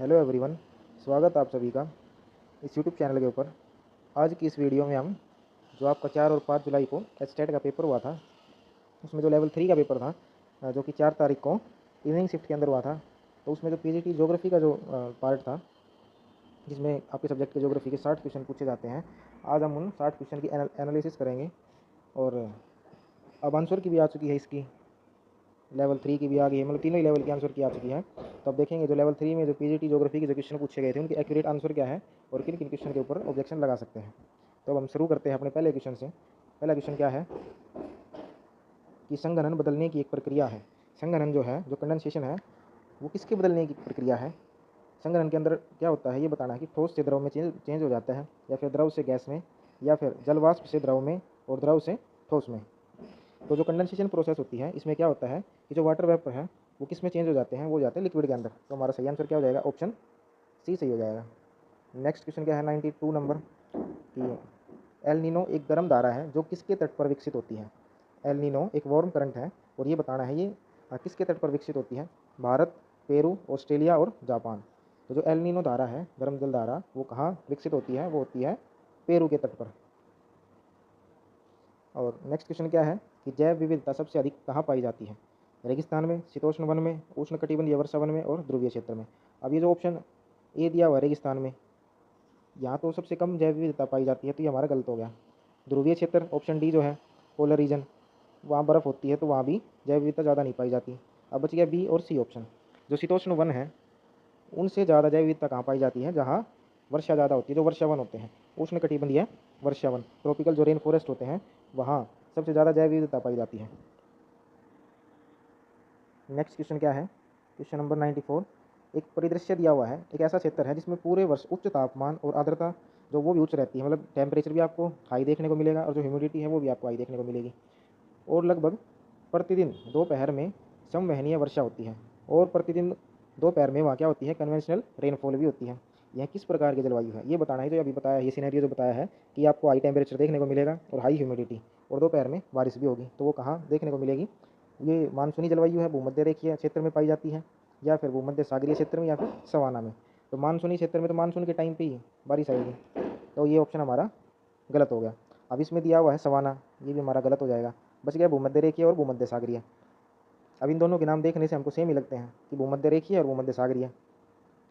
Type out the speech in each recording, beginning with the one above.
Hello everyone, स्वागत आप सभी का इस यूट्यूब चैनल के ऊपर। आज की इस वीडियो में हम जो आपका 4 और 5 जुलाई को एचटेट का पेपर हुआ था, उसमें जो लेवल 3 का पेपर था जो कि 4 तारीख को इवनिंग शिफ्ट के अंदर हुआ था, तो उसमें जो पीजीटी ज्योग्राफी का जो पार्ट था, जिसमें आपके सब्जेक्ट के ज्योग्राफी के 60 क्वेश्चन पूछे जाते हैं, आज हम उन 60 क्वेश्चन की एनालिसिस करेंगे। और अब आंसर की भी आ चुकी है, इसकी लेवल 3 की भी आ गई है, मतलब तीनों ही लेवल की आंसर की आ चुकी है। तो अब देखेंगे जो लेवल 3 में जो पीजीटी ज्योग्राफी के जो क्वेश्चन पूछे गए थे, उनके एक्यूरेट आंसर क्या है और किन किन क्वेश्चन के ऊपर ऑब्जेक्शन लगा सकते हैं। तो अब हम शुरू करते हैं अपने पहले क्वेश्चन से। पहला क्वेश्चन क्या है कि संघनन बदलने की एक प्रक्रिया है। संघनन जो है, जो कंडेंसेशन है, वो किसके बदलने की प्रक्रिया है। संघनन के अंदर क्या होता है ये बताना है कि ठोस से द्रव में चेंज हो जाता है, या फिर द्रव से गैस में, या फिर जलवाष्प से द्रव में और द्रव से ठोस में। तो जो कंडेंसेशन प्रोसेस होती है, इसमें क्या होता है कि जो वाटर वेपर है वो किस में चेंज हो जाते हैं, वो जाते हैं लिक्विड के अंदर। तो हमारा सही आंसर क्या हो जाएगा, ऑप्शन सी सही हो जाएगा। नेक्स्ट क्वेश्चन क्या है 92 नंबर कि एल नीनो एक गर्म धारा है जो किसके तट पर विकसित होती है। एल नीनो एक वार्म करंट है और ये बताना है ये किसके तट पर विकसित होती है। भारत, पेरू, ऑस्ट्रेलिया और जापान। तो जो एल नीनो धारा है, गर्म जल धारा, वो कहाँ विकसित होती है, वो होती है पेरू के तट पर। और नेक्स्ट क्वेश्चन क्या है कि जैव विविधता सबसे अधिक कहाँ पाई जाती है। रेगिस्तान में, शीतोष्ण वन में, उष्णकटिबंधीय वर्षा वन में और ध्रुवीय क्षेत्र में। अब ये जो ऑप्शन ए दिया हुआ है रेगिस्तान में, यहाँ तो सबसे कम जैव विविधता पाई जाती है, तो ये हमारा गलत हो गया। ध्रुवीय क्षेत्र ऑप्शन डी जो है, पोलर रीजन, वहाँ बर्फ़ होती है, तो वहाँ भी जैव विविधता ज़्यादा नहीं पाई जाती। अब बच गया बी और सी ऑप्शन। जो शीतोष्ण वन है, उनसे ज़्यादा जैव विविधता कहाँ पाई जाती है, जहाँ वर्षा ज़्यादा होती है, जो वर्षावन होते हैं। उष्णकटिबंधीय वर्षावन, ट्रॉपिकल जो रेन फॉरेस्ट होते हैं, वहाँ सबसे ज़्यादा जैव विविधता पाई जाती है। नेक्स्ट क्वेश्चन क्या है, क्वेश्चन नंबर 94। एक परिदृश्य दिया हुआ है, एक ऐसा क्षेत्र है जिसमें पूरे वर्ष उच्च तापमान और आर्द्रता जो वो भी उच्च रहती है, मतलब टेम्परेचर भी आपको हाई देखने को मिलेगा और जो ह्यूमिडिटी है वो भी आपको हाई देखने को मिलेगी। और लगभग प्रतिदिन दोपहर में संवहनीय वर्षा होती है, और प्रतिदिन दोपहर में वहाँ क्या होती है, कन्वेंशनल रेनफॉल भी होती है। यह किस प्रकार की जलवायु है ये बताना है। तो अभी बताया, ये सिनेरियो जो बताया है कि आपको हाई टेम्परेचर देखने को मिलेगा और हाई ह्यूमिडिटी, और दोपहर में बारिश भी होगी, तो वो कहाँ देखने को मिलेगी। ये मानसूनी जलवायु है, भूमध्य रेखीय क्षेत्र में पाई जाती है, या फिर भूमध्य सागरीय क्षेत्र में, या फिर सवाना में। तो मानसूनी क्षेत्र में तो मानसून के टाइम पे ही बारिश आएगी, तो ये ऑप्शन हमारा गलत हो गया। अब इसमें दिया हुआ है सवाना, ये भी हमारा गलत हो जाएगा। बच गया भूमध्य रेखीय और भूमध्य सागरीय। अब इन दोनों के नाम देखने से हमको सेम ही लगते हैं कि भूमध्य रेखीय और भूमध्य सागरीय।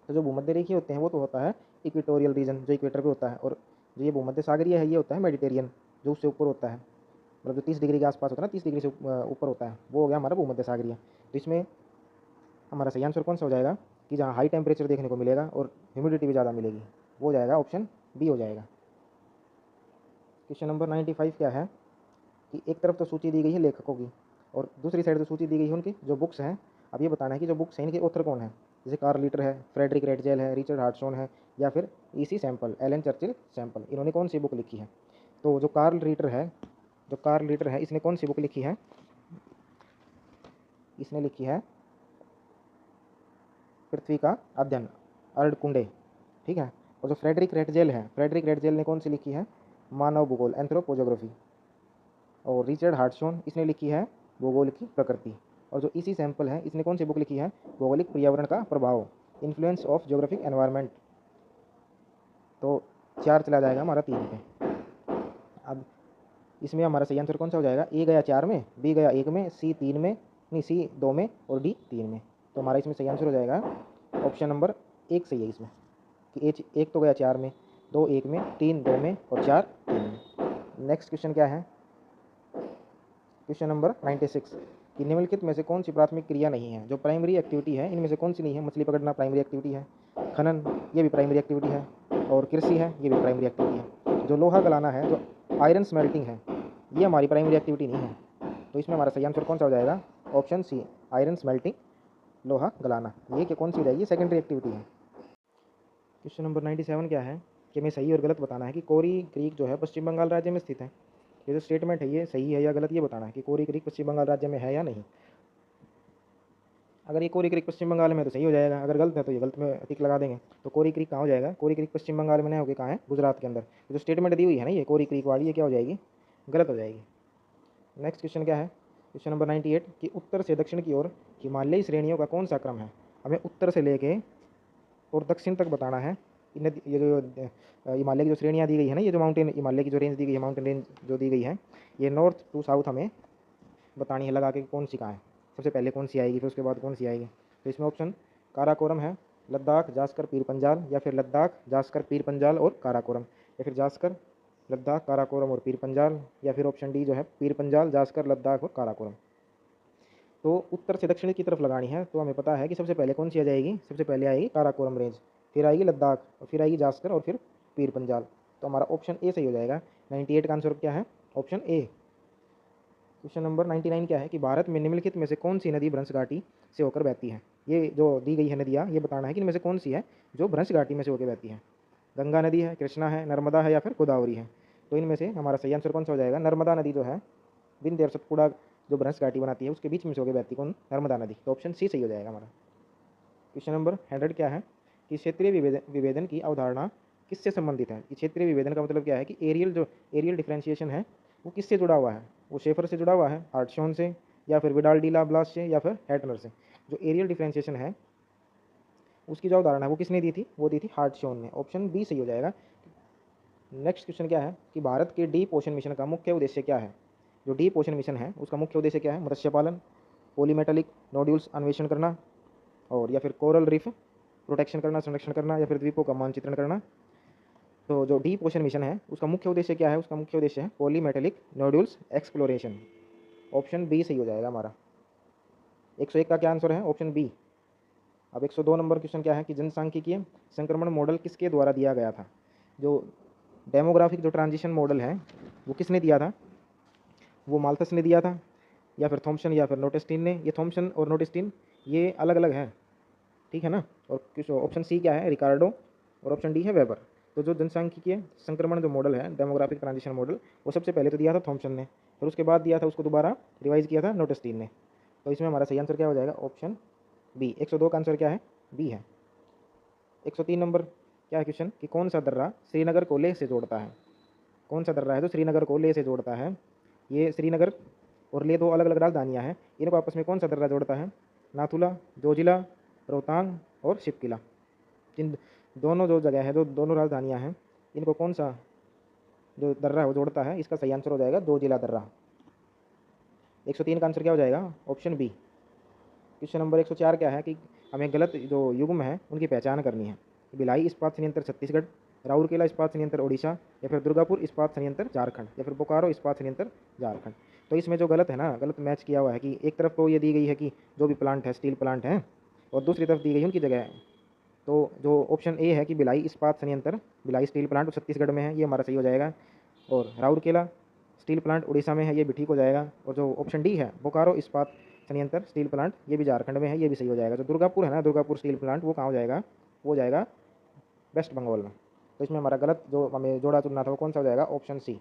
तो जो भूमध्य रेखीय होते हैं वो तो होता है इक्वेटोरियल रीजन, जो इक्वेटर पे होता है, और जो ये भूमध्य सागरीय है ये होता है मेडिटेरियन, जो उससे ऊपर होता है, मतलब जो 30 डिग्री के आसपास होता है ना, 30 डिग्री से ऊपर होता है, वो हो गया हमारा भूमध्य सागरीय। तो इसमें हमारा सही आंसर कौन सा हो जाएगा कि जहाँ हाई टेम्परेचर देखने को मिलेगा और ह्यूमिडिटी भी ज़्यादा मिलेगी, वो हो जाएगा ऑप्शन बी हो जाएगा। क्वेश्चन नंबर 95 क्या है कि एक तरफ तो सूची दी गई है लेखकों की, और दूसरी साइड तो सूची दी गई है उनकी जो बुक्स हैं। अब ये बताना है कि जो बुक्स हैं इनके ऑथर कौन है। जैसे कार्ल लीटर है, फ्रेडरिक रेटजेल है, रिचर्ड हार्टसॉन है, या फिर EC Semple, Ellen Churchill Semple, इन्होंने कौन सी बुक लिखी है। तो जो कार्ल लीटर है, इसने कौन सी बुक लिखी है, इसने लिखी है पृथ्वी का अध्ययन, अर्धकुंडे, ठीक है। और जो फ्रेडरिक रेटजेल ने कौन सी लिखी है, मानव भूगोल, एंथ्रोपोजोग्राफी। और रिचर्ड हार्टसॉन, इसने लिखी है भूगोल की प्रकृति। और जो इसी सैंपल है, इसने कौन सी बुक लिखी है, भौगोलिक पर्यावरण का प्रभाव, इन्फ्लुएंस ऑफ ज्योग्राफिक एनवायरनमेंट। तो 4 चला जाएगा हमारा 3 पे। अब इसमें हमारा सही आंसर कौन सा हो जाएगा, ए गया 4 में, बी गया 1 में, सी 3 में, नहीं सी 2 में और डी 3 में। तो हमारा इसमें सही आंसर हो जाएगा ऑप्शन नंबर 1 सही है इसमें, कि एच 1 तो गया 4 में, 2 1 में, 3 2 में और 4 3 में। नेक्स्ट क्वेश्चन क्या है, क्वेश्चन नंबर 96 कि निम्नलिखित में से कौन सी प्राथमिक क्रिया नहीं है। जो प्राइमरी एक्टिविटी है इनमें से कौन सी नहीं है। मछली पकड़ना प्राइमरी एक्टिविटी है, खनन ये भी प्राइमरी एक्टिविटी है, और कृषि है ये भी प्राइमरी एक्टिविटी है। जो लोहा गलाना है, जो आयरन स्मेल्टिंग है, ये हमारी प्राइमरी एक्टिविटी नहीं है। तो इसमें हमारा सही आंसर कौन सा हो जाएगा, ऑप्शन सी, आयरन स्मेल्टिंग, लोहा गलाना। ये क्या कौन सी हो जाएगी, सेकेंडरी एक्टिविटी है। क्वेश्चन नंबर 97 क्या है कि हमें सही और गलत बताना है कि कोरी क्रीक जो है पश्चिम बंगाल राज्य में स्थित है। ये जो स्टेटमेंट है ये सही है या गलत, ये बताना है कि कोरी क्रीक पश्चिम बंगाल राज्य में है या नहीं। अगर ये कोरी क्रीक पश्चिम बंगाल में है तो सही हो जाएगा, अगर गलत है तो ये गलत में टिक लगा देंगे। तो कोरी क्रीक कहाँ हो जाएगा, कोरी क्रीक पश्चिम बंगाल में नहीं होगी, कहाँ है, गुजरात के अंदर। जो स्टेटमेंट दी हुई है ना ये कोरी क्रीक वाली, ये क्या हो जाएगी, गलत हो जाएगी। नेक्स्ट क्वेश्चन क्या है, क्वेश्चन नंबर 98 कि उत्तर से दक्षिण की ओर हिमालयी श्रेणियों का कौन सा क्रम है। हमें उत्तर से लेके और दक्षिण तक बताना है। ये जो हिमालय की जो श्रेणियाँ दी गई है ना, ये जो माउंटेन हिमालय की जो रेंज दी गई है, माउंटेन रेंज जो दी गई है, ये नॉर्थ टू साउथ हमें बतानी है लगा के कौन सी कहाँ है, सबसे पहले कौन सी आएगी, फिर उसके बाद कौन सी आएगी। तो इसमें ऑप्शन काराकोरम है, लद्दाख, जास्कर, पीर पंजाल, या फिर लद्दाख, जास्कर, पीर पंजाल और काराकोरम, या फिर जास्कर, लद्दाख, काराकोरम और पीर पंजाल, या फिर ऑप्शन डी जो है पीर पंजाल, जास्कर, लद्दाख और काराकोरम। तो उत्तर से दक्षिण की तरफ लगानी है, तो हमें पता है कि सबसे पहले कौन सी आ जाएगी, सबसे पहले आएगी काराकोरम रेंज, फिर आएगी लद्दाख, और फिर आएगी जास्कर और फिर पीर पंजाल। तो हमारा ऑप्शन ए सही हो जाएगा। 98 का आंसर क्या है, ऑप्शन ए। क्वेश्चन नंबर 99 क्या है कि भारत में निम्नलिखित में से कौन सी नदी भ्रंश घाटी से होकर बहती है। ये जो दी गई है नदियाँ, ये बताना है कि इनमें से कौन सी है जो भ्रंश घाटी में से होकर बहती है। गंगा नदी है, कृष्णा है, नर्मदा है या फिर गोदावरी है। तो इनमें से हमारा सही आंसर कौन सा हो जाएगा, नर्मदा नदी जो है विंध्य और सतपुड़ा जो भ्रंश घाटी बनाती है उसके बीच में से होकर बहती कौन, नर्मदा नदी। तो ऑप्शन सी सही हो जाएगा हमारा। क्वेश्चन नंबर 100 क्या है कि क्षेत्रीय विभेदन की अवधारणा किससे संबंधित है। कि क्षेत्रीय विभेदन का मतलब क्या है कि एरियल डिफरेंशिएशन है वो किससे जुड़ा हुआ है, वो शेफर से जुड़ा हुआ है, हार्टशॉन से, या फिर विडाल डी लाब्लास से, या फिर हैटनर से। जो एरियल डिफरेंशिएशन है उसकी जो अवधारणा है वो किसने दी थी, वो दी थी हार्टशॉन ने। ऑप्शन बी सही हो जाएगा। नेक्स्ट क्वेश्चन क्या है कि भारत के डीप ओशन मिशन का मुख्य उद्देश्य क्या है। जो डीप ओशन मिशन है उसका मुख्य उद्देश्य क्या है, मत्स्य पालन, पॉलीमेटेलिक नोड्यूल्स अन्वेषण करना, और या फिर कोरल रीफ प्रोटेक्शन करना, संरक्षण करना, या फिर द्वीपों का मानचित्रण करना। तो जो डीप ओशन मिशन है उसका मुख्य उद्देश्य क्या है, उसका मुख्य उद्देश्य है polymetallic nodules exploration. Option B सही हो जाएगा हमारा। 101 का क्या आंसर है, ऑप्शन बी। अब 102 नंबर क्वेश्चन क्या है कि जनसांख्यिकीय संक्रमण मॉडल किसके द्वारा दिया गया था। जो डेमोग्राफिक जो ट्रांजिशन मॉडल है वो किसने दिया था, वो माल्थस ने दिया था, या फिर थॉम्सन या फिर नोटेस्टीन ने। ये थॉम्सन और नोटेस्टीन ये अलग अलग हैं, ठीक है ना। और ऑप्शन सी क्या है, रिकार्डो, और ऑप्शन डी है वेबर। तो जो जनसांख्यिकीय संक्रमण जो मॉडल है, डेमोग्राफिक ट्रांजिशन मॉडल, वो सबसे पहले तो दिया था थॉम्सन ने, फिर उसके बाद दिया था उसको दोबारा रिवाइज किया था नोटेस्टीन ने। तो इसमें हमारा सही आंसर क्या हो जाएगा, ऑप्शन बी। 102 का आंसर क्या है, बी है। 103 नंबर क्या है क्वेश्चन कि कौन सा दर्रा श्रीनगर को लेह से जोड़ता है। कौन सा दर्रा है जो श्रीनगर को लेह से जोड़ता है। ये श्रीनगर और लेह दो अलग अलग राजधानियाँ हैं, इनको आपस में कौन सा दर्रा जोड़ता है। नाथुला, जोजिला, रोहतांग और शिपकिला। जिन दोनों जो जगह है, जो दोनों राजधानियाँ हैं, इनको कौन सा जो दर्रा है वो जोड़ता है। इसका सही आंसर हो जाएगा जोजिला दर्रा। 103 का आंसर क्या हो जाएगा, ऑप्शन बी। क्वेश्चन नंबर 104 क्या है कि हमें गलत जो युग्म है उनकी पहचान करनी है। भिलाई इस्पात संयंत्र छत्तीसगढ़, राउरकेला इस्पात संयंत्र ओडिशा, या फिर दुर्गापुर इस्पात संयंत्र झारखंड, या फिर बोकारो इस्पात संयंत्र झारखंड। तो इसमें जो गलत है ना, गलत मैच किया हुआ है कि एक तरफ तो ये दी गई है कि जो भी प्लांट है स्टील प्लांट है, और दूसरी तरफ दी गई उनकी जगह है। तो जो ऑप्शन ए है कि भिलाई इस्पात संयंत्र, भिलाई स्टील प्लांट छत्तीसगढ़ में है, ये हमारा सही हो जाएगा। और राउरकेला स्टील प्लांट उड़ीसा में है, ये भी ठीक हो जाएगा। और जो ऑप्शन डी है बोकारो इस्पात संयंत्र स्टील प्लांट, ये भी झारखंड में है, ये भी सही हो जाएगा। जो दुर्गापुर है ना, दुर्गापुर स्टील प्लांट, वो कहाँ हो जाएगा, वो जाएगा वेस्ट बंगाल में। तो इसमें हमारा गलत जो हमें जोड़ा चुनना था वो कौन सा हो जाएगा, ऑप्शन सी।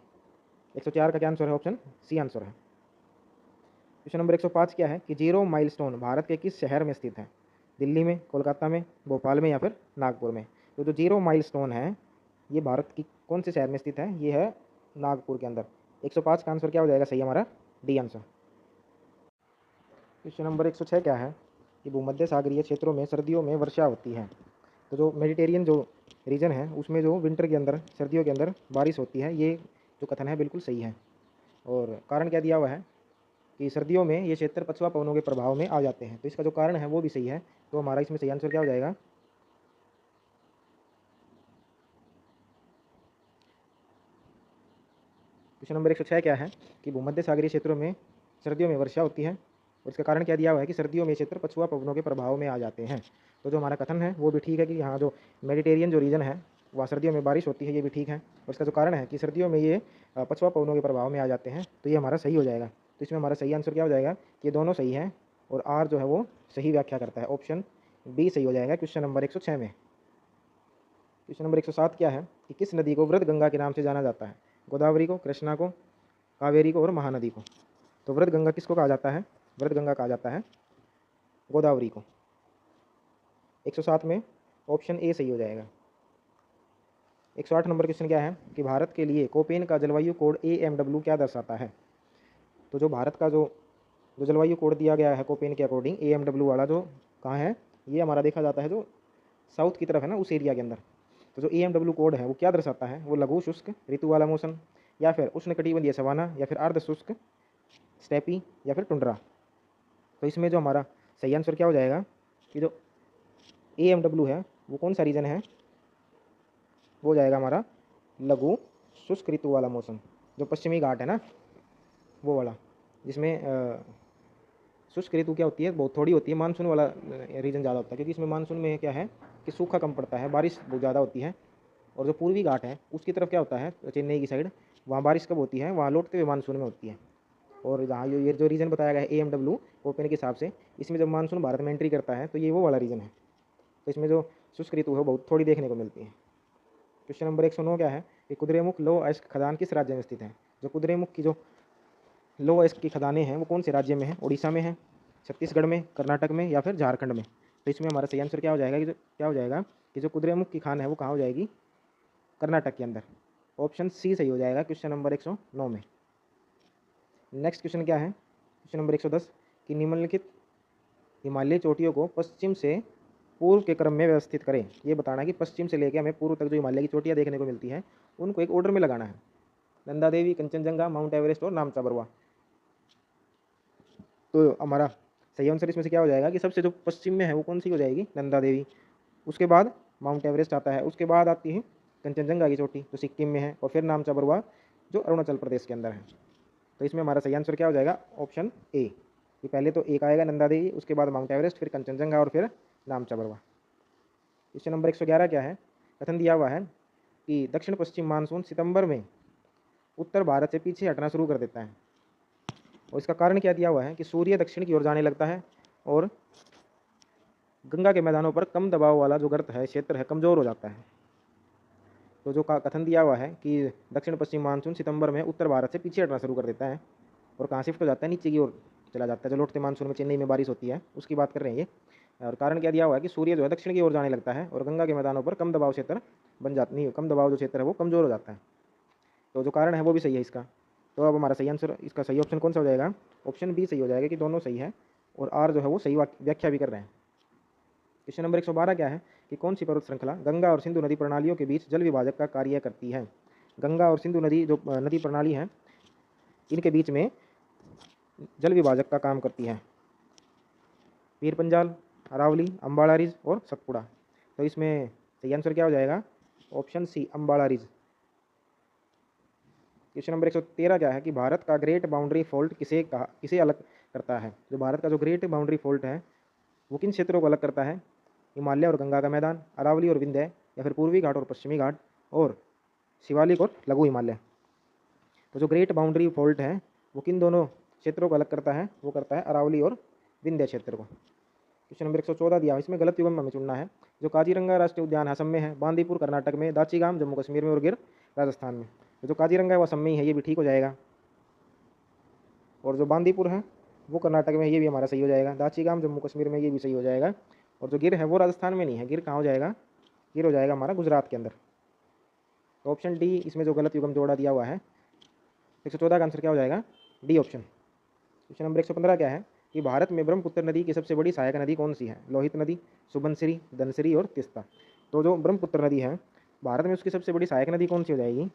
104 का क्या आंसर है, ऑप्शन सी आंसर है। क्वेश्चन नंबर 105 क्या है कि जीरो माइलस्टोन भारत के किस शहर में स्थित है। दिल्ली में, कोलकाता में, भोपाल में, या फिर नागपुर में। तो जो जीरो माइलस्टोन है ये भारत की कौन से शहर में स्थित है, ये है नागपुर के अंदर। 105 का आंसर क्या हो जाएगा, सही हमारा डी आंसर। क्वेश्चन नंबर 106 क्या है कि भूमध्य सागरीय क्षेत्रों में सर्दियों में वर्षा होती है। तो जो मेडिटेरियन जो रीजन है उसमें जो विंटर के अंदर, सर्दियों के अंदर बारिश होती है, ये जो कथन है बिल्कुल सही है। और कारण क्या दिया हुआ है कि सर्दियों में ये क्षेत्र पछुआ पवनों के प्रभाव में आ जाते हैं। तो इसका जो कारण है वो भी सही है। तो हमारा इसमें सही आंसर क्या हो जाएगा, क्वेश्चन नंबर 106 क्या है कि भूमध्य सागरीय क्षेत्रों में सर्दियों में वर्षा होती है, और इसका कारण क्या दिया हुआ है कि सर्दियों में क्षेत्र पछुआ पवनों के प्रभाव में आ जाते हैं। तो जो हमारा कथन है वो भी ठीक है कि यहाँ जो मेडिटेरियन जो रीजन है वहाँ सर्दियों में बारिश होती है, ये भी ठीक है। और इसका जो कारण है कि सर्दियों में ये पछुआ पवनों के प्रभाव में आ जाते हैं, तो ये हमारा सही हो जाएगा। तो इसमें हमारा सही आंसर क्या हो जाएगा कि ये दोनों सही है, और आर जो है वो सही व्याख्या करता है। ऑप्शन बी सही हो जाएगा क्वेश्चन नंबर 106 में। क्वेश्चन नंबर 107 क्या है कि किस नदी को वृद्ध गंगा के नाम से जाना जाता है। गोदावरी को, कृष्णा को, कावेरी को और महानदी को। तो वृद्ध गंगा किसको कहा जाता है, वृद्ध गंगा कहा जाता है गोदावरी को। 107 में ऑप्शन ए सही हो जाएगा। 108 नंबर क्वेश्चन क्या है कि भारत के लिए कोपेन का जलवायु कोड AMW क्या दर्शाता है। तो जो भारत का जो जो जलवायु कोड दिया गया है कोपेन के अकॉर्डिंग, AMW वाला जो कहाँ है, ये हमारा देखा जाता है जो साउथ की तरफ है ना, उस एरिया के अंदर। तो जो AMW कोड है वो क्या दर्शाता है, वो लघु शुष्क ऋतु वाला मौसम, या फिर उष्णकटिबंधीय सवाना, या फिर अर्ध शुष्क स्टेपी, या फिर टुंड्रा। तो इसमें जो हमारा सही आंसर क्या हो जाएगा कि जो AMW है वो कौन सा रीजन है, वो हो जाएगा हमारा लघु शुष्क ऋतु वाला मौसम, जो पश्चिमी घाट है ना वो वाला, जिसमें शुष्क ऋतु क्या होती है, बहुत थोड़ी होती है, मानसून वाला रीजन ज़्यादा होता है, क्योंकि इसमें मानसून में क्या है कि सूखा कम पड़ता है, बारिश बहुत ज़्यादा होती है। और जो पूर्वी घाट है उसकी तरफ क्या होता है, चेन्नई की साइड, वहाँ बारिश कब होती है, वहाँ लौटते हुए मानसून में होती है। और जहाँ ये जो रीजन बताया गया है AMW ओपन के हिसाब से, इसमें जब मानसून भारत में एंट्री करता है तो ये वो वाला रीजन है। तो इसमें जो शुष्क ऋतु है बहुत थोड़ी देखने को मिलती है। क्वेश्चन नंबर 109 क्या है कि कुद्रेमुख लौह अयस्क खदान किस राज्य में स्थित है। जो कुद्रेमुख की जो लौह अयस्क की खदानें हैं वो कौन से राज्य में है, उड़ीसा में है, छत्तीसगढ़ में, कर्नाटक में, या फिर झारखंड में। तो इसमें हमारा सही आंसर क्या हो जाएगा कि जो कुद्रेमुख की खान है वो कहाँ हो जाएगी, कर्नाटक के अंदर। ऑप्शन सी सही हो जाएगा क्वेश्चन नंबर 109 में। नेक्स्ट क्वेश्चन क्या है, क्वेश्चन नंबर 110 कि निम्नलिखित हिमालयी चोटियों को पश्चिम से पूर्व के क्रम में व्यवस्थित करें। ये बताना है कि पश्चिम से लेकर हमें पूर्व तक जो हिमालय की चोटियाँ देखने को मिलती हैं उनको एक ऑर्डर में लगाना है। नंदा देवी, कंचनजंगा, माउंट एवरेस्ट और नामचा बरुआ। तो हमारा सही आंसर इसमें से क्या हो जाएगा कि सबसे जो पश्चिम में है वो कौन सी हो जाएगी, नंदा देवी। उसके बाद माउंट एवरेस्ट आता है, उसके बाद आती है कंचनजंगा की चोटी जो सिक्किम में है, और फिर नामचा बरुआ जो अरुणाचल प्रदेश के अंदर है। तो इसमें हमारा सही आंसर क्या हो जाएगा, ऑप्शन ए। कि पहले तो एक आएगा नंदा देवी, उसके बाद माउंट एवरेस्ट, फिर कंचनजंगा और फिर नामचा बरुआ। क्वेश्चन नंबर 111 क्या है, कथन दिया हुआ है कि दक्षिण पश्चिम मानसून सितंबर में उत्तर भारत से पीछे हटना शुरू कर देता है। और इसका कारण क्या दिया हुआ है कि सूर्य दक्षिण की ओर जाने लगता है और गंगा के मैदानों पर कम दबाव वाला जो गर्त है, क्षेत्र है, कमज़ोर हो जाता है। तो जो कथन दिया हुआ है कि दक्षिण पश्चिम मानसून सितंबर में उत्तर भारत से पीछे हटना शुरू कर देता है और कहाँ शिफ्ट हो जाता है, नीचे की ओर चला जाता है। जो लौटते मानसून में चेन्नई में बारिश होती है उसकी बात कर रहे हैं ये। और कारण क्या दिया हुआ है कि सूर्य जो है दक्षिण की ओर जाने लगता है और गंगा के मैदानों पर कम दबाव क्षेत्र बन जाता नहीं, कम दबाव जो क्षेत्र है वो कमज़ोर हो जाता है। तो जो कारण है वो भी सही है इसका। तो अब हमारा सही आंसर, इसका सही ऑप्शन कौन सा हो जाएगा, ऑप्शन बी सही हो जाएगा कि दोनों सही है और आर जो है वो सही व्याख्या भी कर रहे हैं। क्वेश्चन नंबर 112 क्या है कि कौन सी पर्वत श्रृंखला गंगा और सिंधु नदी प्रणालियों के बीच जल विभाजक का कार्य करती है। गंगा और सिंधु नदी जो नदी प्रणाली है इनके बीच में जल विभाजक का काम करती है। पीर पंजाल, अरावली, अम्बाला रिज और सतपुड़ा। तो इसमें सही आंसर क्या हो जाएगा, option C Ambala ridge. Question number 113 क्या है कि भारत का ग्रेट बाउंड्री फॉल्ट किसे अलग करता है। जो भारत का जो ग्रेट बाउंड्री फॉल्ट है वो किन क्षेत्रों को अलग करता है, हिमालय और गंगा का मैदान, अरावली और विंध्य, या फिर पूर्वी घाट और पश्चिमी घाट, और शिवालिक और लघु हिमालय। तो जो ग्रेट बाउंड्री फॉल्ट है वो किन दोनों क्षेत्रों को अलग करता है, वो करता है अरावली और विंध्य क्षेत्र को। क्वेश्चन नंबर 114 दिया, इसमें गलत युग्म हमें चुनना है। जो काजीरंगा राष्ट्रीय उद्यान असम में है, बांदीपुर कर्नाटक में, दाचीगाम जम्मू कश्मीर में और गिर राजस्थान में। तो जो काजीरंगा है वो असम में ही है, ये भी ठीक हो जाएगा। और जो बांदीपुर है वो कर्नाटक में, ये भी हमारा सही हो जाएगा। दाचीगाम जम्मू कश्मीर में, ये भी सही हो जाएगा। और जो गिर है वो राजस्थान में नहीं है, गिर कहाँ हो जाएगा, गिर हो जाएगा हमारा गुजरात के अंदर। तो ऑप्शन डी इसमें जो गलत युग्म जोड़ा दिया हुआ है 114 का आंसर क्या हो जाएगा, डी ऑप्शन। क्वेश्चन नंबर 115 क्या है कि भारत में ब्रह्मपुत्र नदी की सबसे बड़ी सहायक नदी कौन सी है। लोहित नदी, सुबनसिरी, धनसिरी और तीस्ता। तो जो ब्रह्मपुत्र नदी है भारत में उसकी सबसे बड़ी सहायक नदी कौन सी हो जाएगी,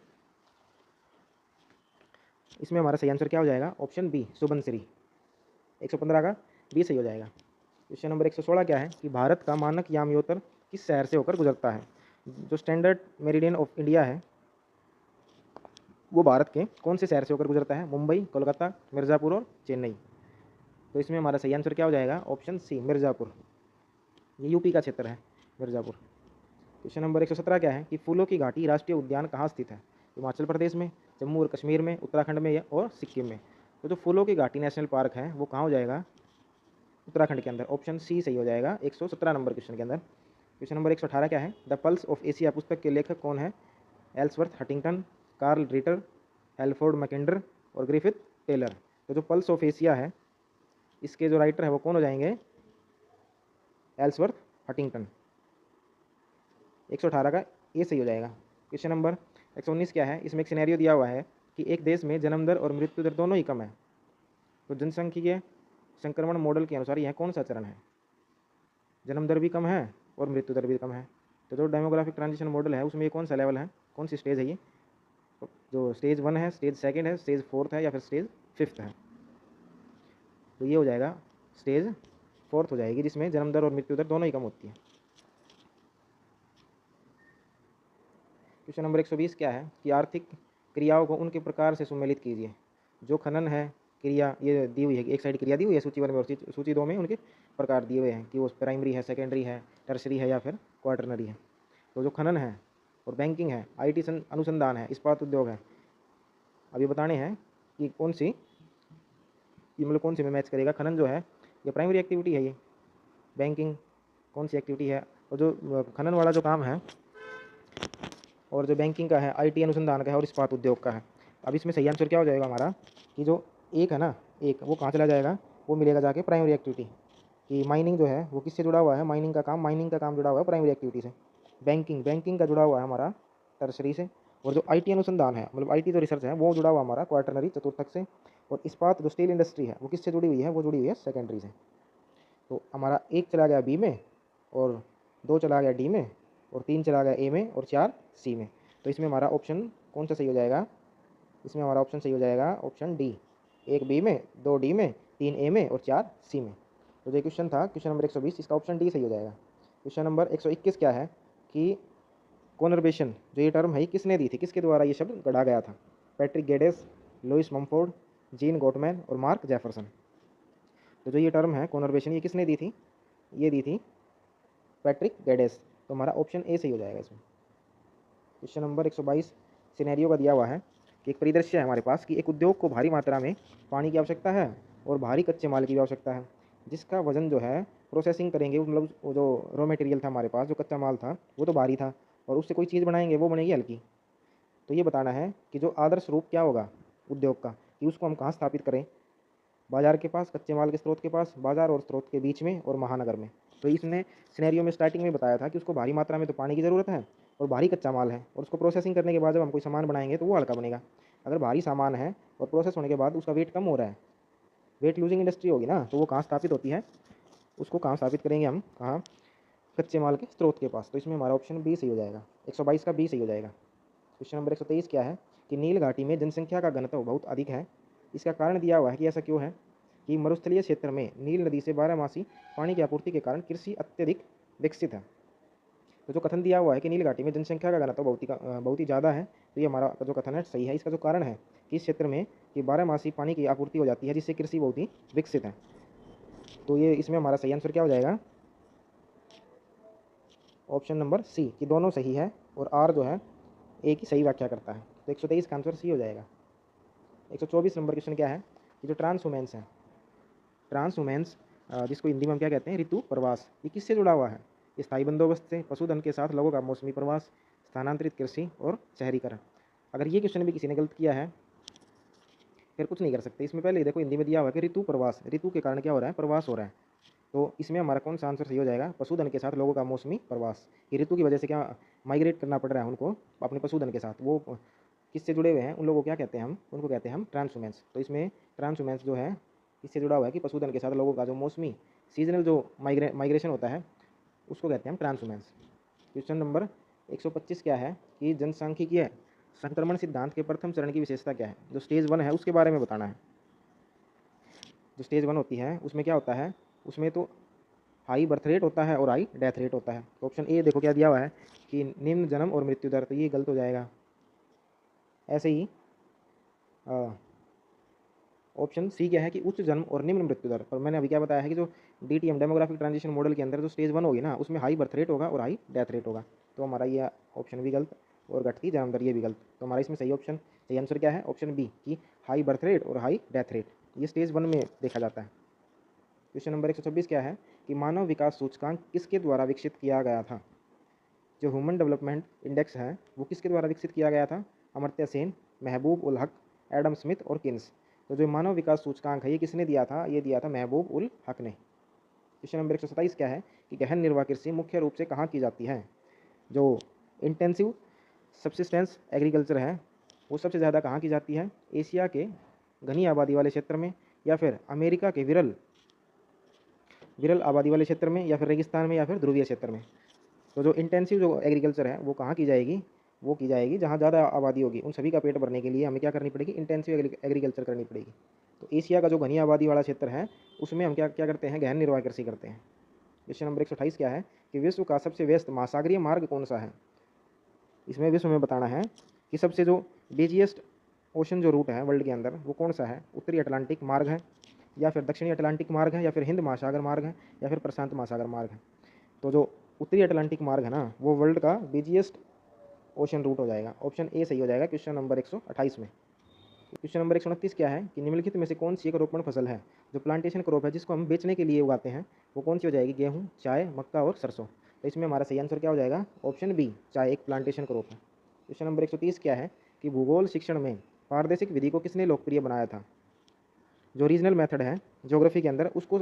इसमें हमारा सही आंसर क्या हो जाएगा, ऑप्शन बी सुबनसिरी। 115 का बी सही हो जाएगा। क्वेश्चन नंबर 116 क्या है कि भारत का मानक यामयोतर किस शहर से होकर गुजरता है। जो स्टैंडर्ड मेरिडियन ऑफ इंडिया है वो भारत के कौन से शहर से होकर गुजरता है, मुंबई, कोलकाता, मिर्ज़ापुर और चेन्नई। तो इसमें हमारा सही आंसर क्या हो जाएगा, ऑप्शन सी मिर्ज़ापुर। ये यूपी का क्षेत्र है मिर्ज़ापुर। क्वेश्चन नंबर 117 क्या है कि फूलों की घाटी राष्ट्रीय उद्यान कहाँ स्थित है। हिमाचल प्रदेश में, जम्मू और कश्मीर में, उत्तराखंड में और सिक्किम में। तो जो फूलों की घाटी नेशनल पार्क है वो कहाँ हो जाएगा, उत्तराखंड के अंदर। ऑप्शन सी सही हो जाएगा 117 नंबर क्वेश्चन के अंदर। क्वेश्चन नंबर 118 क्या है, द पल्स ऑफ एशिया पुस्तक के लेखक कौन है। Ellsworth Huntington, Carl Ritter, Halford Mackinder और ग्रिफिथ टेलर। तो जो पल्स ऑफ एशिया है इसके जो राइटर है वो कौन हो जाएंगे, एल्सवर्थ हटिंगटन। 118 का ए सही हो जाएगा। क्वेश्चन नंबर 119 क्या है, इसमें एक सिनेरियो दिया हुआ है कि एक देश में जन्म दर और मृत्यु दर दोनों ही कम है। तो जनसांख्यिकीय संक्रमण मॉडल के अनुसार यह कौन सा चरण है, जन्म दर भी कम है और मृत्यु दर भी कम है। तो जो डेमोग्राफिक ट्रांजिशन मॉडल है उसमें ये कौन सा लेवल है, कौन सी स्टेज है ये, जो स्टेज 1 है, स्टेज 2 है, स्टेज 4 है या फिर स्टेज 5 है। तो ये हो जाएगा स्टेज 4 हो जाएगी, जिसमें जन्म दर और मृत्यु दर दोनों ही कम होती है। क्वेश्चन नंबर 120 क्या है कि आर्थिक क्रियाओं को उनके प्रकार से सुमेलित कीजिए। जो खनन है क्रिया, ये दी हुई है, एक साइड क्रिया दी हुई है सूची 1 में और सूची 2 में उनके प्रकार दिए हुए हैं कि वो प्राइमरी है, सेकेंडरी है, टर्सरी है या फिर क्वार्टरनरी है। तो जो खनन है और बैंकिंग है, IT अनुसंधान है, इस्पात उद्योग है, अभी बताने हैं कि कौन सी, ये मतलब कौन सी में मैच करेगा। खनन जो है ये प्राइमरी एक्टिविटी है, ये बैंकिंग कौन सी एक्टिविटी है, और जो खनन वाला जो काम है और जो बैंकिंग का है, IT अनुसंधान का है और इस्पात उद्योग का है। अब इसमें सही आंसर क्या हो जाएगा हमारा कि जो एक है ना, एक वो कहाँ चला जाएगा, वो मिलेगा जाके प्राइमरी एक्टिविटी कि माइनिंग जो है वो किससे जुड़ा हुआ है, माइनिंग का काम जुड़ा हुआ है प्राइमरी एक्टिविटी से। बैंकिंग का जुड़ा हुआ है हमारा टर्सरी से, और जो IT अनुसंधान है मतलब IT जो रिसर्च है वो जुड़ा हुआ हमारा क्वार्टरनरी चतुर्थक से, और इस्पात जो स्टील इंडस्ट्री है वो किससे जुड़ी हुई है, वो जुड़ी हुई है सेकेंडरी से। तो हमारा 1 चला गया B में, और 2 चला गया D में, और 3 चला गया A में, और 4 C में। तो इसमें हमारा ऑप्शन कौन सा सही हो जाएगा, इसमें हमारा ऑप्शन सही हो जाएगा ऑप्शन D, 1 B में, 2 D में, 3 A में और 4 C में। तो जो क्वेश्चन था क्वेश्चन नंबर 120, इसका ऑप्शन D सही हो जाएगा। क्वेश्चन नंबर 121 क्या है कि कॉनर्बेशन जो ये टर्म है ये किसने दी थी, किसके द्वारा ये शब्द गढ़ा गया था। Patrick Geddes, Lewis Mumford, Jean Gottmann और मार्क जेफरसन। तो जो ये टर्म है कॉनर्बेशन ये किसने दी थी, ये दी थी पैट्रिक गेडेस। तो हमारा ऑप्शन ए सही हो जाएगा इसमें। क्वेश्चन नंबर 122 सिनेरियो का दिया हुआ है कि एक परिदृश्य है हमारे पास कि एक उद्योग को भारी मात्रा में पानी की आवश्यकता है और भारी कच्चे माल की भी आवश्यकता है, जिसका वजन जो है प्रोसेसिंग करेंगे, मतलब वो जो रॉ मटेरियल था हमारे पास, जो कच्चा माल था वो तो भारी था, और उससे कोई चीज़ बनाएंगे वो बनेगी हल्की। तो ये बताना है कि जो आदर्श रूप क्या होगा उद्योग का, कि उसको हम कहाँ स्थापित करें, बाजार के पास, कच्चे माल के स्रोत के पास, बाजार और स्रोत के बीच में, और महानगर में। तो इसने सिनेरियो में स्टार्टिंग में बताया था कि उसको भारी मात्रा में तो पानी की ज़रूरत है और भारी कच्चा माल है, और उसको प्रोसेसिंग करने के बाद जब हम कोई सामान बनाएंगे तो वो हल्का बनेगा। अगर भारी सामान है और प्रोसेस होने के बाद उसका वेट कम हो रहा है, वेट लूजिंग इंडस्ट्री होगी ना, तो वो कहाँ स्थापित होती है, उसको कहाँ स्थापित करेंगे हम, कहाँ, कच्चे माल के स्रोत के पास। तो इसमें हमारा ऑप्शन बी सही हो जाएगा, 122 का बी सही हो जाएगा। क्वेश्चन नंबर 123 क्या है कि नील घाटी में जनसंख्या का घनत्व बहुत अधिक है, इसका कारण दिया हुआ है कि ऐसा क्यों है, कि मरुस्थलीय क्षेत्र में नील नदी से बारहमासी पानी की आपूर्ति के कारण कृषि अत्यधिक विकसित है। तो जो कथन दिया हुआ है कि नील घाटी में जनसंख्या का घनत्व बहुत ही ज़्यादा है, तो ये हमारा जो कथन है सही है। इसका जो कारण है कि इस क्षेत्र में कि बारहमासी पानी की आपूर्ति हो जाती है, जिससे कृषि बहुत ही विकसित है। तो ये इसमें हमारा सही आंसर क्या हो जाएगा, ऑप्शन नंबर सी कि दोनों सही है और आर जो है ए की सही व्याख्या करता है। तो 123 का आंसर सी हो जाएगा। 124 नंबर क्वेश्चन क्या है कि जो ट्रांसहुमेंस है, ट्रांसहुमेंस जिसको हिंदी में हम क्या कहते हैं, ऋतु प्रवास, ये किससे जुड़ा हुआ है, स्थायी बंदोबस्त से, पशुधन के साथ लोगों का मौसमी प्रवास, स्थानांतरित कृषि और शहरीकरण। अगर ये क्वेश्चन भी किसी ने गलत किया है फिर कुछ नहीं कर सकते। इसमें पहले देखो हिंदी में दिया हुआ है कि ऋतु प्रवास, ऋतु के कारण क्या हो रहा है, प्रवास हो रहा है। तो इसमें हमारा कौन सा आंसर सही हो जाएगा, पशुधन के साथ लोगों का मौसमी प्रवास, कि ऋतु की वजह से क्या माइग्रेट करना पड़ रहा है उनको अपने पशुधन के साथ, वो किससे जुड़े हुए हैं, उन लोगों को क्या कहते हैं हम, उनको कहते हैं हम ट्रांसहुमेंस। तो इसमें ट्रांसहुमेंस जो है इससे जुड़ा हुआ है कि पशुधन के साथ लोगों का जो मौसमी सीजनल जो माइग्रेशन होता है उसको कहते हैं हम ट्रांसहुमेंस। क्वेश्चन नंबर 125 क्या है कि जनसांख्यिकीय संक्रमण सिद्धांत के प्रथम चरण की विशेषता क्या है। जो स्टेज 1 है उसके बारे में बताना है। जो स्टेज 1 होती है उसमें क्या होता है, उसमें तो हाई बर्थ रेट होता है और हाई डेथ रेट होता है। तो ऑप्शन ए देखो क्या दिया हुआ है कि निम्न जन्म और मृत्यु दर, तो ये गलत हो जाएगा। ऐसे ही ऑप्शन सी क्या है कि उच्च जन्म और निम्न मृत्यु दर, पर मैंने अभी क्या बताया है कि जो DTM डेमोग्राफिक ट्रांजिशन मॉडल के अंदर जो स्टेज 1 होगी ना उसमें हाई बर्थ रेट होगा और हाई डेथ रेट होगा। तो हमारा ये ऑप्शन भी गलत और घटती जन्म दर ये भी गलत। तो हमारा इसमें सही आंसर क्या है, ऑप्शन बी कि हाई बर्थ रेट और हाई डेथ रेट, ये स्टेज 1 में देखा जाता है। क्वेश्चन नंबर 126 क्या है कि मानव विकास सूचकांक किसके द्वारा विकसित किया गया था। जो ह्यूमन डेवलपमेंट इंडेक्स है वो किसके द्वारा विकसित किया गया था, अमर्त्य सेन, महबूब उल हक, एडम स्मिथ और किन्स। तो जो मानव विकास सूचकांक है ये किसने दिया था, ये दिया था महबूब उल हक ने। क्वेश्चन नंबर 127 क्या है कि गहन निर्वाह कृषि मुख्य रूप से कहाँ की जाती है। जो इंटेंसिव सब्सिस्टेंस एग्रीकल्चर है वो सबसे ज़्यादा कहाँ की जाती है, एशिया के घनी आबादी वाले क्षेत्र में, या फिर अमेरिका के विरल आबादी वाले क्षेत्र में, या फिर रेगिस्तान में, या फिर ध्रुवीय क्षेत्र में। तो जो इंटेंसिव जो एग्रीकल्चर है वो कहाँ की जाएगी, वो की जाएगी जहाँ ज़्यादा आबादी होगी। उन सभी का पेट भरने के लिए हमें क्या करनी पड़ेगी, इंटेंसिव एग्रीकल्चर करनी पड़ेगी। तो एशिया का जो घनी आबादी वाला क्षेत्र है उसमें हम क्या क्या करते हैं, गहन निर्वाह कृषि करते हैं। क्वेश्चन नंबर 128 क्या है कि विश्व का सबसे व्यस्त महासागरीय मार्ग कौन सा है। इसमें विश्व में बताना है कि सबसे जो बिजिएस्ट ओशन जो रूट है वर्ल्ड के अंदर वो कौन सा है, उत्तरी अटलांटिक मार्ग है, या फिर दक्षिणी अटलांटिक मार्ग है, या फिर हिंद महासागर मार्ग है, या फिर प्रशांत महासागर मार्ग है। तो जो उत्तरी अटलांटिक मार्ग है ना वो वर्ल्ड का बिजिएस्ट ओशन रूट हो जाएगा। ऑप्शन ए सही हो जाएगा क्वेश्चन नंबर 128 में। क्वेश्चन नंबर 129 क्या है कि निम्नलिखित में से कौन सी एक रोपण फसल है जो प्लांटेशन क्रॉप है जिसको हम बेचने के लिए उगाते हैं, वो कौन सी हो जाएगी, गेहूँ, चाय, मक्का और सरसों। तो इसमें हमारा सही आंसर क्या हो जाएगा, ऑप्शन बी, चाय एक प्लांटेशन क्रॉप है। क्वेश्चन नंबर 130 क्या है कि भूगोल शिक्षण में पारदर्शिक विधि को किसने लोकप्रिय बनाया था। जो रीजनल मेथड है ज्योग्राफी के अंदर उसको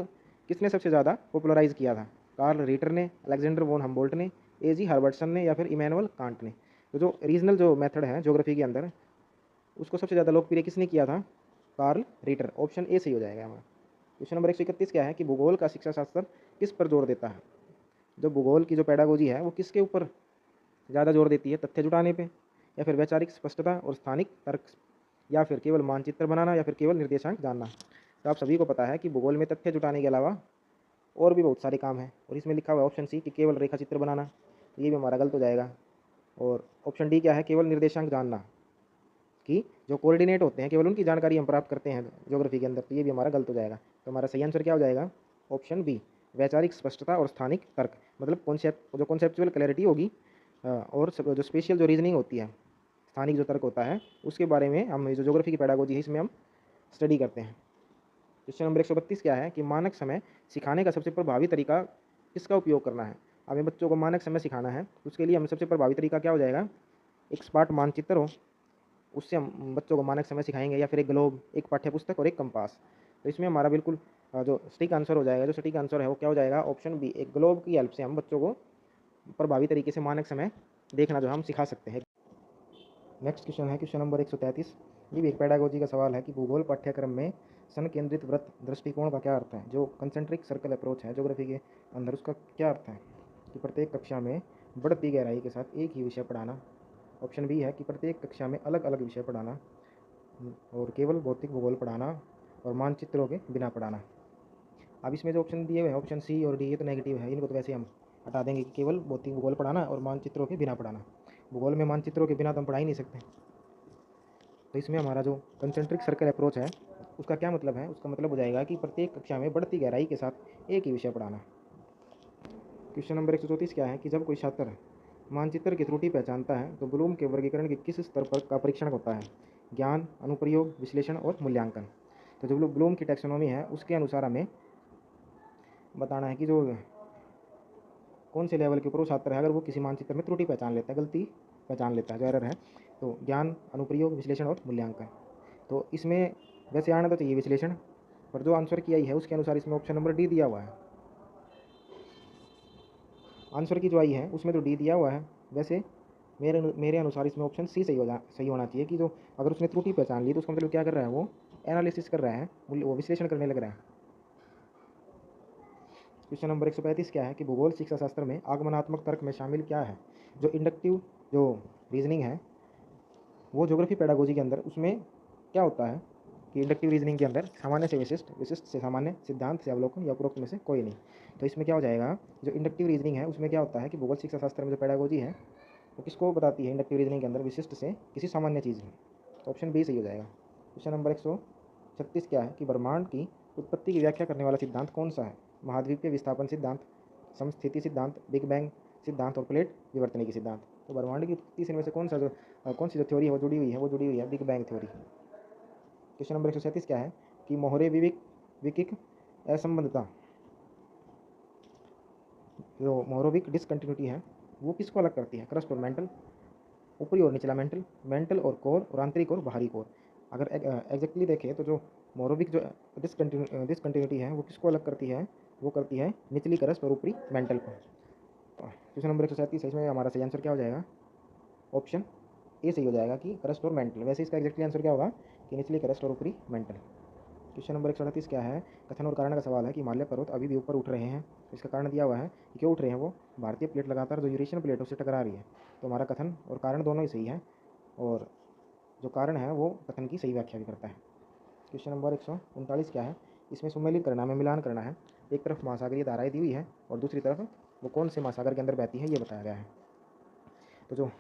किसने सबसे ज़्यादा पॉपुलराइज किया था, कार्ल रीटर ने, अलेक्जेंडर वॉन हम्बोल्ट ने, ए.जी. हर्बर्टसन ने, या फिर इमैनुअल कांट ने। तो जो रीजनल जो मेथड है ज्योग्राफी के अंदर उसको सबसे ज़्यादा लोकप्रिय किसने किया था, कार्ल रीटर। ऑप्शन ए सही हो जाएगा हमारा। क्वेश्चन नंबर 131 क्या है कि भूगोल का शिक्षा शास्त्र किस पर जोर देता है। जो भूगोल की जो पेडागोजी है वो किसके ऊपर ज़्यादा जोर देती है, तथ्य जुटाने पे, या फिर वैचारिक स्पष्टता और स्थानिक तर्क, या फिर केवल मानचित्र बनाना, या फिर केवल निर्देशांक जानना। तो आप सभी को पता है कि भूगोल में तथ्य जुटाने के अलावा और भी बहुत सारे काम हैं, और इसमें लिखा हुआ है ऑप्शन सी कि केवल रेखा चित्र बनाना। तो ये भी हमारा गलत हो जाएगा। और ऑप्शन डी क्या है, केवल निर्देशांक जानना, कि जो कोऑर्डिनेट होते हैं केवल उनकी जानकारी हम प्राप्त करते हैं ज्योग्राफी के अंदर। तो ये भी हमारा गलत हो जाएगा। तो हमारा सही आंसर क्या हो जाएगा, ऑप्शन बी, वैचारिक स्पष्टता और स्थानिक तर्क। मतलब कॉन्सेप्ट जो कॉन्सेप्चुअल क्लैरिटी होगी और जो स्पेशल जो रीजनिंग होती है, स्थानिक जो तर्क होता है उसके बारे में हम जो ज्योग्राफी की पेडागोजी है इसमें हम स्टडी करते हैं। क्वेश्चन नंबर 132 क्या है कि मानक समय सिखाने का सबसे प्रभावी तरीका किसका उपयोग करना है। हमें बच्चों को मानक समय सिखाना है, उसके लिए हमें सबसे प्रभावी तरीका क्या हो जाएगा, एक स्मार्ट मानचित्र हो, उससे हम बच्चों को मानक समय सिखाएंगे, या फिर एक ग्लोब, एक पाठ्यपुस्तक और एक कंपास। तो इसमें हमारा बिल्कुल जो सटीक आंसर हो जाएगा, जो सटीक आंसर है वो क्या हो जाएगा, ऑप्शन बी, एक ग्लोब की हेल्प से हम बच्चों को प्रभावी तरीके से मानक समय देखना जो हम सिखा सकते हैं। नेक्स्ट क्वेश्चन है क्वेश्चन नंबर 133। ये भी एक पेडागोजी का सवाल है कि भूगोल पाठ्यक्रम में सन केंद्रित वृत्त दृष्टिकोण का क्या अर्थ है। जो कंसेंट्रिक सर्कल अप्रोच है ज्योग्राफी के अंदर उसका क्या अर्थ है कि प्रत्येक कक्षा में बढ़ती गहराई के साथ एक ही विषय पढ़ाना। ऑप्शन बी है कि प्रत्येक कक्षा में अलग अलग विषय पढ़ाना, और केवल भौतिक भूगोल पढ़ाना, और मानचित्रों के बिना पढ़ाना। अब इसमें जो ऑप्शन दिए हुए हैं ऑप्शन सी और डी ये तो नेगेटिव है, इनको तो वैसे हम हटा देंगे कि केवल भौतिक भूगोल पढ़ाना और मानचित्रों के बिना पढ़ाना। भूगोल में मानचित्रों के बिना तो हम पढ़ा ही नहीं सकते। तो इसमें हमारा जो कंसेंट्रिक सर्कल अप्रोच है उसका क्या मतलब है, उसका मतलब हो जाएगा कि प्रत्येक कक्षा में बढ़ती गहराई के साथ एक ही विषय पढ़ाना। क्वेश्चन नंबर 134 क्या है कि जब कोई छात्र मानचित्र की त्रुटि पहचानता है तो ब्लूम के वर्गीकरण के किस स्तर पर का परीक्षण होता है, ज्ञान, अनुप्रयोग, विश्लेषण और मूल्यांकन। तो जो ब्लूम की टैक्सोनॉमी है उसके अनुसार हमें बताना है कि जो कौन से लेवल के ऊपर वो छात्र है अगर वो किसी मानचित्र में त्रुटि पहचान लेता है, गलती पहचान लेता है, जो एरर है। तो ज्ञान, अनुप्रयोग, विश्लेषण और मूल्यांकन। तो इसमें वैसे आना तो चाहिए विश्लेषण, पर जो आंसर की आई है उसके अनुसार इसमें ऑप्शन नंबर डी दिया हुआ है। आंसर की जो आई है उसमें तो डी दिया हुआ है, वैसे मेरे अनुसार इसमें ऑप्शन सी सही होना चाहिए कि जो अगर उसने त्रुटि पहचान ली तो उसका मतलब क्या कर रहा है, वो एनालिसिस कर रहा है, वो विश्लेषण करने लग रहा है। क्वेश्चन नंबर 135 क्या है कि भूगोल शिक्षा शास्त्र में आगमनात्मक तर्क में शामिल क्या है। जो इंडक्टिव जो रीजनिंग है वो ज्योग्राफी पेडागोजी के अंदर उसमें क्या होता है कि इंडक्टिव रीजनिंग के अंदर सामान्य से विशिष्ट, विशिष्ट से सामान्य, सिद्धांत से अवलोकन या उपरोक्त में से कोई नहीं। तो इसमें क्या हो जाएगा, जो इंडक्टिव रीजनिंग है उसमें क्या होता है कि भूगोल शिक्षा शास्त्र में जो पेडागोजी है वो किसको बताती है, इंडक्टिव रीजनिंग के अंदर विशिष्ट से किसी सामान्य चीज़ में। तो ऑप्शन बी सही हो जाएगा। क्वेश्चन नंबर 136 क्या है कि ब्रह्मांड की उत्पत्ति की व्याख्या करने वाला सिद्धांत कौन सा है। महाद्वीपीय विस्थापन सिद्धांत, समस्थिति सिद्धांत, बिग बैंग सिद्धांत और प्लेट विवर्तनिकी सिद्धांत। तो ब्रह्मांड की उत्पत्ति से इनमें से कौन सी जो थ्योरी है वो जुड़ी हुई है, वो जुड़ी हुई है big bang theory. Question number 137 क्या है कि मोहरे विकिक असंबद्धता, जो मोहरोविक डिसकंटिन्यूटी है वो किसको अलग करती है, क्रस्ट और मेंटल, ऊपरी और निचला मेंटल, मेंटल और कोर, और आंतरिक और बाहरी कोर। अगर एग्जैक्टली देखें तो जो मोरोविक जो डिसकंटिन्यूटी है वो किसको अलग करती है, वो करती है निचली क्रस्ट और ऊपरी मेंटल को। क्वेश्चन नंबर 137 इसमें हमारा सही आंसर क्या हो जाएगा, ऑप्शन ए सही हो जाएगा कि क्रस्ट और मेंटल। वैसे इसका एग्जैक्टली आंसर क्या होगा कि निचली क्रस्ट और ऊपरी मेंटल। क्वेश्चन नंबर 138 क्या है, कथन और कारण का सवाल है कि हिमालय पर्वत अभी भी ऊपर उठ रहे हैं। तो इसका कारण दिया हुआ है कि क्यों उठ रहे हैं वो भारतीय प्लेट लगातार जो यूरेशियन प्लेट है उससे टकरा रही है। तो हमारा कथन और कारण दोनों ही सही है, और जो कारण है वो कथन की सही व्याख्या भी करता है। क्वेश्चन नंबर 139 क्या है, इसमें सुमेलित करना, हमें मिलान करना है। एक तरफ महासागरीय धाराएं दी हुई है और दूसरी तरफ वो कौन से महासागर के अंदर बहती है ये बताया गया है। तो जो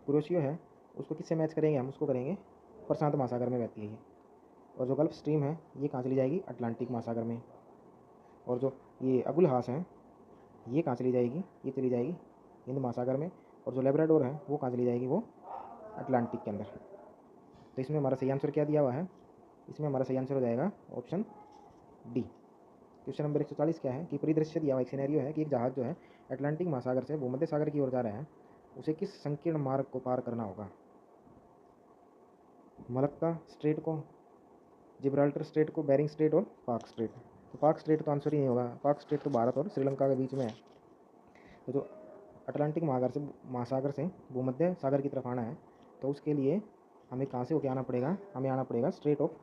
कुरोशियो है उसको किससे मैच करेंगे, हम उसको करेंगे प्रशांत महासागर में बहती है ये। और जो गल्फ स्ट्रीम है ये कहाँ चली जाएगी, अटलांटिक महासागर में। और जो ये अगुलहास है ये कहाँ चली जाएगी, ये चली जाएगी हिंद महासागर में। और जो लेब्राडोर है वो कहाँ चली जाएगी, वो अटलांटिक के अंदर। तो इसमें हमारा सही आंसर क्या दिया हुआ है, इसमें हमारा सही आंसर हो जाएगा ऑप्शन डी। क्वेश्चन नंबर 140 क्या है कि परिदृश्य दिया हुआ एक सिनेरियो है कि एक जहाज जो है अटलांटिक महासागर से भूमध्य सागर की ओर जा रहा है, उसे किस संकीर्ण मार्ग को पार करना होगा। मलक्का स्ट्रेट को, जिब्राल्टर स्ट्रेट को, बेरिंग स्ट्रेट और पाक स्ट्रेट। तो पाक स्ट्रेट तो आंसर ही नहीं होगा, पाक स्ट्रेट तो भारत और श्रीलंका के बीच में है। तो जो अटलांटिक महासागर से भूमध्य सागर की तरफ आना है तो उसके लिए हमें कहाँ से होकर आना पड़ेगा, हमें आना पड़ेगा स्ट्रेट ऑफ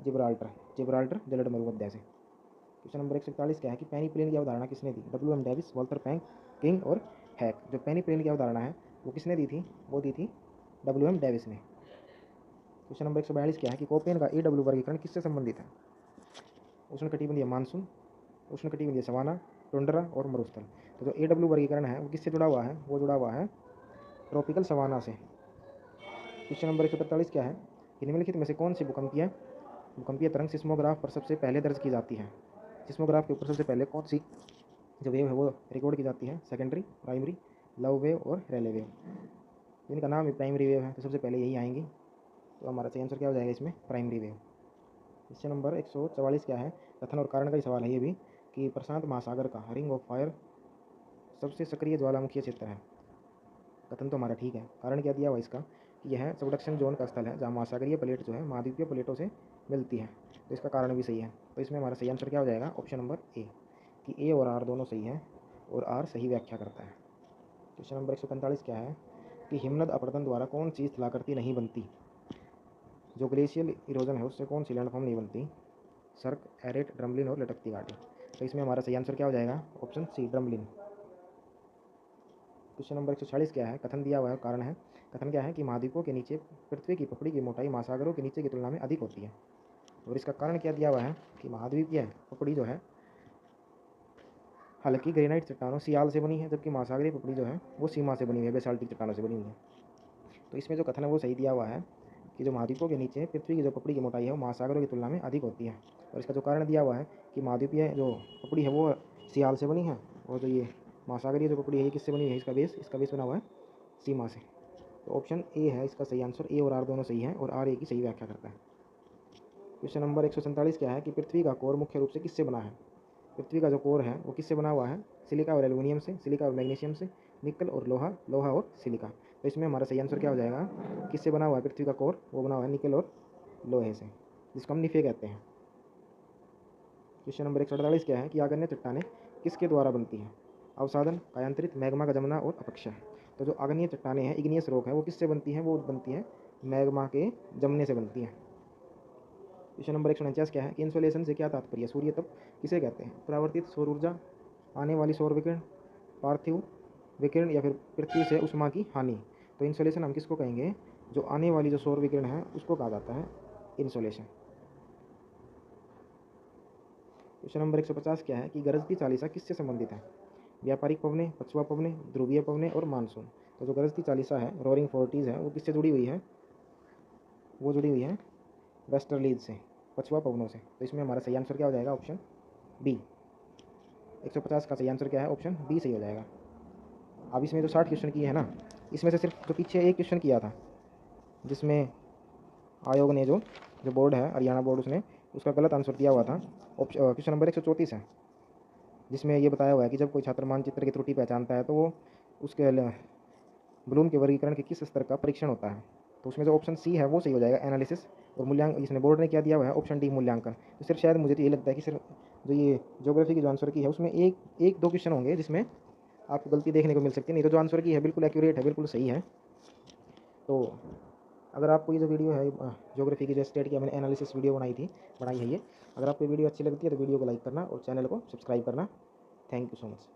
जिब्राल्टर जलद मरुमध्य से। क्वेश्चन नंबर 141 क्या है कि पेनी प्लेन की अवधारणा किसने दी, WM डेविस, वॉल्टर किंग और हैक। जो पेनी प्लेन की अवधारणा है वो किसने दी थी, वो दी थी WM डेविस ने। क्वेश्चन नंबर 142 क्या है कि कोपेन का AW वर्गीकरण किससे संबंधित है। उष्णकटिबंधीय मानसून, उष्णकटिबंधीय सवाना, टुंड्रा और मरुस्थल। तो जो AW वर्गीकरण है वो किससे जुड़ा हुआ है, वो जुड़ा हुआ है ट्रॉपिकल सवाना से। क्वेश्चन नंबर 143 क्या है कि निम्नलिखित में से कौन सी भूकंपीय तरंग सिस्मोग्राफ पर सबसे पहले दर्ज की जाती है। सिस्मोग्राफ के ऊपर सबसे पहले कौन सी जो वेव है वो रिकॉर्ड की जाती है, सेकेंडरी, प्राइमरी, लव वेव और रेले वेव। इनका नाम ही प्राइमरी वेव है तो सबसे पहले यही आएंगी। तो हमारा सही आंसर क्या हो जाएगा इसमें, प्राइमरी वेव। क्वेश्चन नंबर 144 क्या है, कथन और कारण का ही सवाल है ये भी, कि प्रशांत महासागर का रिंग ऑफ फायर सबसे सक्रिय ज्वालामुखीय क्षेत्र है। कथन तो हमारा ठीक है, कारण क्या दिया हुआ इसका कि यह सबडक्शन जोन का स्थल है जहाँ महासागरीय प्लेट जो है महाद्वीपीय प्लेटों से मिलती है। तो इसका कारण भी सही है। तो इसमें हमारा सही आंसर क्या हो जाएगा, ऑप्शन नंबर ए, कि ए और आर दोनों सही है और आर सही व्याख्या करता है। क्वेश्चन नंबर 145 क्या है कि हिमनद अपरदन द्वारा कौन सी स्थलाकृति नहीं बनती। जो ग्लेशियल इरोजन है उससे कौन सी लैंडफॉर्म नहीं बनती, सर्क, एरेट, ड्रमलिन और लटकती घाटी। तो इसमें हमारा सही आंसर क्या हो जाएगा, option C, drumlin. Question number 146 क्या है, कथन दिया हुआ है, कारण है। कथन क्या है कि महाद्वीपों के नीचे पृथ्वी की पपड़ी की मोटाई महासागरों के नीचे की तुलना में अधिक होती है। और इसका कारण क्या दिया हुआ है कि महाद्वीपीय पपड़ी जो है हल्की ग्रेनाइट चट्टानों सियाल से बनी है, जबकि महासागरीय पपड़ी जो है वो सीमा से बनी हुई है, बेसाल्टिक चट्टानों से बनी हुई है। तो इसमें जो कथन है वो सही दिया हुआ है कि जो महाद्वीपों के नीचे पृथ्वी की जो पपड़ी की मोटाई है वो महासागरों की तुलना में अधिक होती है। और इसका जो कारण दिया हुआ है कि महाद्वीपीय जो पपड़ी है वो सियाल से बनी है, और जो ये महासागरीय जो पपड़ी है ये किससे बनी है, इसका बेस बना हुआ है सीमा से। तो ऑप्शन ए है इसका सही आंसर, ए और आर दोनों सही है और आर ए की सही व्याख्या करता है। क्वेश्चन नंबर 147 क्या है कि पृथ्वी का कोर मुख्य रूप से किससे बना है। पृथ्वी का जो कोर है वो किससे बना हुआ है, सिलिका और एल्यूमिनियम से, सिलिका और मैग्नीशियम से, निकल और लोहा और सिलिका। तो इसमें हमारा सही आंसर क्या हो जाएगा, किससे बना हुआ है पृथ्वी का कोर, वो बना हुआ है निकल और लोहे से, जिसको हम निफे कहते हैं। क्वेश्चन नंबर 148 क्या है कि आग्नेय चट्टानें किसके द्वारा बनती हैं। अवसादन, कायांतरित, मैग्मा का जमना और अपक्षय। तो जो आग्नेय चट्टानें हैं, इग्नियस रॉक है, वो किससे बनती हैं, वो बनती है मैग्मा के जमने से बनती हैं। क्वेश्चन नंबर 149 क्या है कि इंसोलेशन से क्या तात्पर्य, सूर्य तप किसे कहते हैं। परावर्तित सौर ऊर्जा, आने वाली सौर विकिरण, पार्थिव विकिरण या फिर पृथ्वी से उष्मा की हानि। तो इंसोलेशन हम किसको कहेंगे, जो आने वाली जो सौर विकिरण है उसको कहा जाता है इंसोलेशन। क्वेश्चन नंबर 150 क्या है कि गरजती चालीसा किससे संबंधित है। व्यापारिक पवने, पछुआ पवने, ध्रुवीय पवने और मानसून। तो जो गरजती चालीसा है, रोरिंग फोर्टीज़ है, वो किससे जुड़ी हुई है, वो जुड़ी हुई है वेस्टर्लीज से, पछुआ पवनों से। तो इसमें हमारा सही आंसर क्या हो जाएगा, ऑप्शन बी। 150 का सही आंसर क्या है, ऑप्शन बी सही हो जाएगा। अब इसमें जो 60 क्वेश्चन किए हैं ना, इसमें से सिर्फ जो पीछे एक क्वेश्चन किया था जिसमें आयोग ने जो बोर्ड है हरियाणा बोर्ड, उसने उसका गलत आंसर दिया हुआ था। क्वेश्चन नंबर 134 है, जिसमें ये बताया हुआ है कि जब कोई छात्र मानचित्र की त्रुटि पहचानता है तो वो उसके ब्लूम के वर्गीकरण के किस स्तर का परीक्षण होता है। तो उसमें जो ऑप्शन सी है वो सही हो जाएगा, एनालिसिस। और मूल्यांकन इसने बोर्ड ने क्या दिया हुआ है, ऑप्शन डी, मूल्यांकन। तो सिर्फ शायद मुझे तो ये लगता है कि सिर्फ जो ये ज्योग्राफी की जो आंसर की है उसमें एक दो क्वेश्चन होंगे जिसमें आपको गलती देखने को मिल सकती है, नहीं तो जो आंसर की है बिल्कुल एक्यूरेट है, बिल्कुल सही है। तो अगर आपको ये जो वीडियो है ज्योग्राफी की जो स्टेट की मैंने एनालिसिस वीडियो बनाई है ये, अगर आपको वीडियो अच्छी लगती है तो वीडियो को लाइक करना और चैनल को सब्सक्राइब करना। Thank you so much.